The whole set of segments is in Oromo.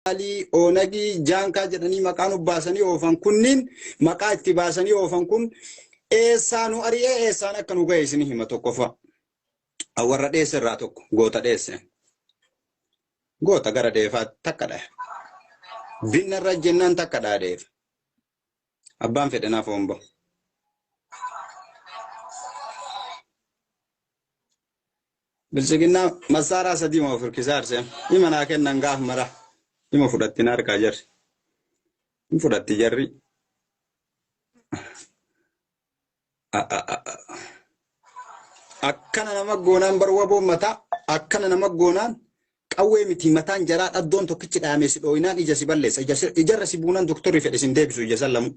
Ali onagi janka jedhanii maqaan ubbaasanii oofan kunniin maqaa itti baasanii oofan kun eessaanu ari'ee eessaan akka nu ga'e isin hima tokkofa. Warra dheesse irraa tokko goota dheesse. Goota gara deefaa takka dha. Binna irra jennaan takka dha deef. Abbaan fedhanaaf hombo. Bilchiginaa masaaraa sadii moo firkisaarse. Hima naa kennan gaaf mara. Hima fudhatti na harkaa jarri. Fudhatti jarri. Akkana nama goonaan barwaboo mataa. Akkana nama goonaan qawwee miti mataan jaraa dhaddoon tokkichi dhaame si dhooyinaan ija si balleessa. Ijarra si buunaan doktorri fedhe sin deebisu ija san lamu.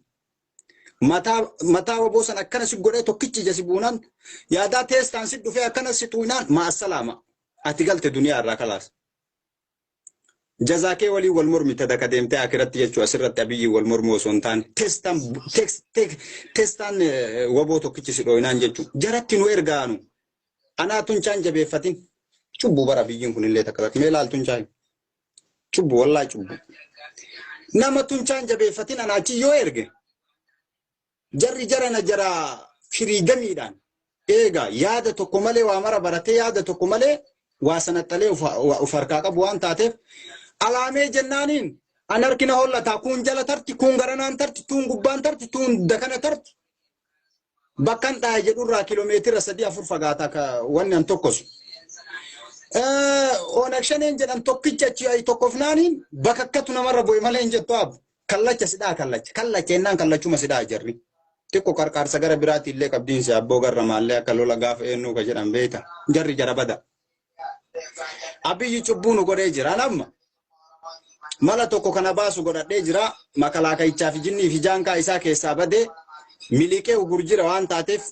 Mataa waboo san akkana si godhee tokkichi ija si buunaan yaadaa teestaan si dhufee akkana si xuinaan maasalaama. Ati galte duniyaa irraa kalaas. Jazakee walii wal mormite daka deemtee akiratti jechuu asirratti abiyyi wal mormoo osoo hin taane teestaan waboo tokkichi si dhooyinaan jechuu jaratti nu ergaanu anaa tunchaan jabeeffatin cubbu bara biyyiin kunillee takka mee laal tunchaan cubbu wallaa cubbu nama tunchaan jabeeffatin anaachi yoo erge jarri jarana jara firiidamiidhaan eega yaada tokko malee waa mara baratee yaada tokko malee waa sanattalee uf harkaa qabu waan taateef alaamee jennaaniin an harkina hollataa kun jala tarti kun garanaan tarti tun gubbaan tarti tun dakana tarti bakkan dhaa jedhurraa kiiloomeetira 3-4 fagaataa ka wanni an tokkosu. Onakshaneen jedhan tokkicha achi ay tokkofnaaniin bakka akkatu namarra bu'e malee hin jettu abu kallacha sidhaa kallacha ennaan kallachuma sidhaa jarri. Tikko qarqaarsa gara biraatti illee qabdiinsi abboo garra maallee akka lola gaafa eenyuu ka jedhan beeta jarri jara bada. Abiyyi cubbuu nu godhee jira namma. Mala tokko kana baasu godhadhee jira makalaakayichaa fi jinnii fi jaankaa isaa keessaa badee miliqee ugur jira waan taateef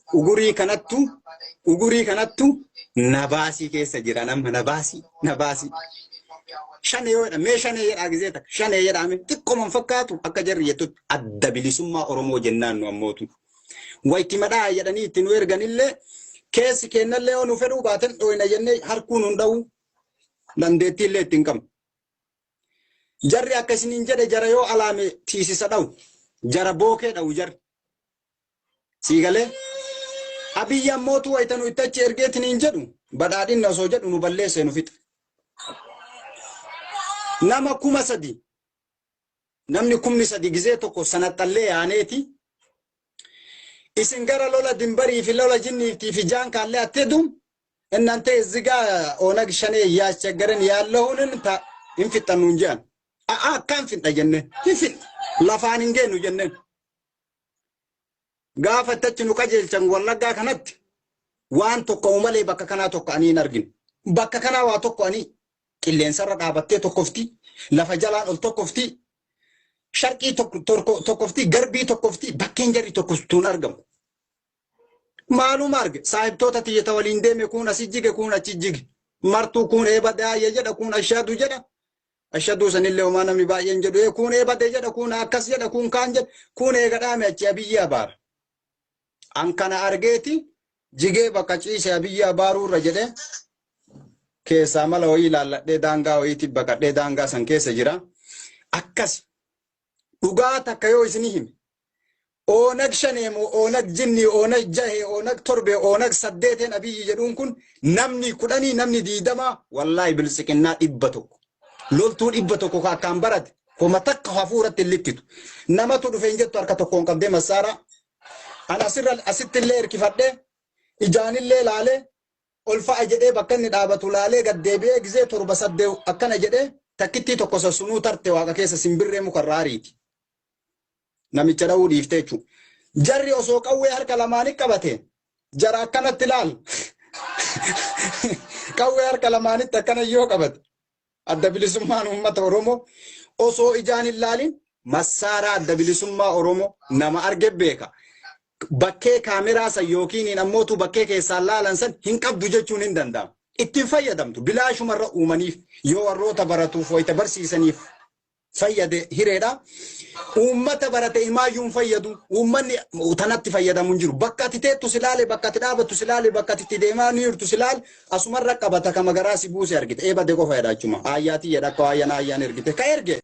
ugurii kanattu nabaasii keessa jira namma nabaasii. Shanee yoo jedhame shanee jedhaa gizee takka shanee jedhame xiqqooman fakkaatu akka jarri jettutti adda bilisummaa Oromoo jennaan nu ammootu. Wayitti madhaa jedhanii itti nu erganillee keessi kennallee yoo nu fedhuu baaten dhooyina jennee harkuun hunda'uu dandeettii illee ittiin qabnu. Jarri akkasiniin jedhe jara yoo alaame tiisisa dha'u jara bookee dha'u jarri. Siigalee abiyyi ammootu wayita nu itti achi ergeetiniin jedhu badhaadhinna osoo jedhu nu balleessee nu fixa. Nama 3,000 namni 3,000 gizee tokko sanaxallee yaaneeti isin gara lola dimbarii fi lola jinnii fi jaankaallee atteedum innante zigaa onag shanee yaachagaran yaallahun ta infixannuun jedhan akkaan finxa jenneen lafaan hin geenu jenneen gaafa tachi nu qajeelchan wallaggaa kanatti waan tokko malee bakka kanaa tokko ani hin arginu bakka kanaa waa tokko ani qilleensarra dhaabattee tokkofti lafa jalaan ol tokkofti sharqii tokkofti garbii tokkofti bakkeen jarri tokkoftuun argamu. Maaluma arge saahibtoota tiyyata waliin deeme kun asii jige kun achi jige martuu kun eebadee jedha kun ashadu jedha ashadu sanillee homaa namni baay'een jedhu kun eebadee jedha kun akkas jedha kun kaan jedha kun eegadhaame achi abiyyi abaara. An kana argeeti jigee bakka ciise abiyyi abaaruurra jedhee keessa mala wayii ilaalladhee daangaa wayiitti baqadhee daangaa san keessa jira. Akkas dhugaa takka yoo isinii hime onag shaneemo onag jinni onag jahe onag torbe onag 8 abiyyi jedhuun kun namni 10 namni 20 wallahi bilsiqinnaa 100 loltuu 100 akkaan barate koma takka hafuuratti likkitu namatu dhufeen jettu harka tokkoon qabdee masaara ana asitti illee erkifadhee ijaanillee laalee olfa'a jedhee bakka inni dhaabatu laalee gaddeebi'ee gizee 7 akkana jedhee takkittii tokko sassunuu tarte waaqa keessa simbirree mukarraa ariiti. Namicha dha'uu dhiiftee jechuudha. Jarri osoo qawwee harka lamaanii qabate jara akkanatti ilaal. Qawwee harka lamaanitti akkana yoo qabate adda bilisummaan uummata Oromoo osoo ijaan hin laalin masaaraa adda bilisummaa Oromoo nama arge beeka. Bakkee kaameraa san yookiin ammootu bakkee keessaan laalan san hin qabdu jechuun hin danda'amu. Ittiin fayyadamtu bilaashumarra uumaniif yoo warroota baratuuf wayita barsiisaniif fayyade hireedha. Uummata barate imaayyuun fayyadu uummanni tanatti fayyadamu hin jiru. Bakka ati teettu silaale bakka ati dhaabattu silaale bakka ati deemaa ni jirtu silaale asumarra qabata kama garaa si buuse argite eebade qofa jedha achuma ayyaatii jedha akka ayyaan ergite ka erge.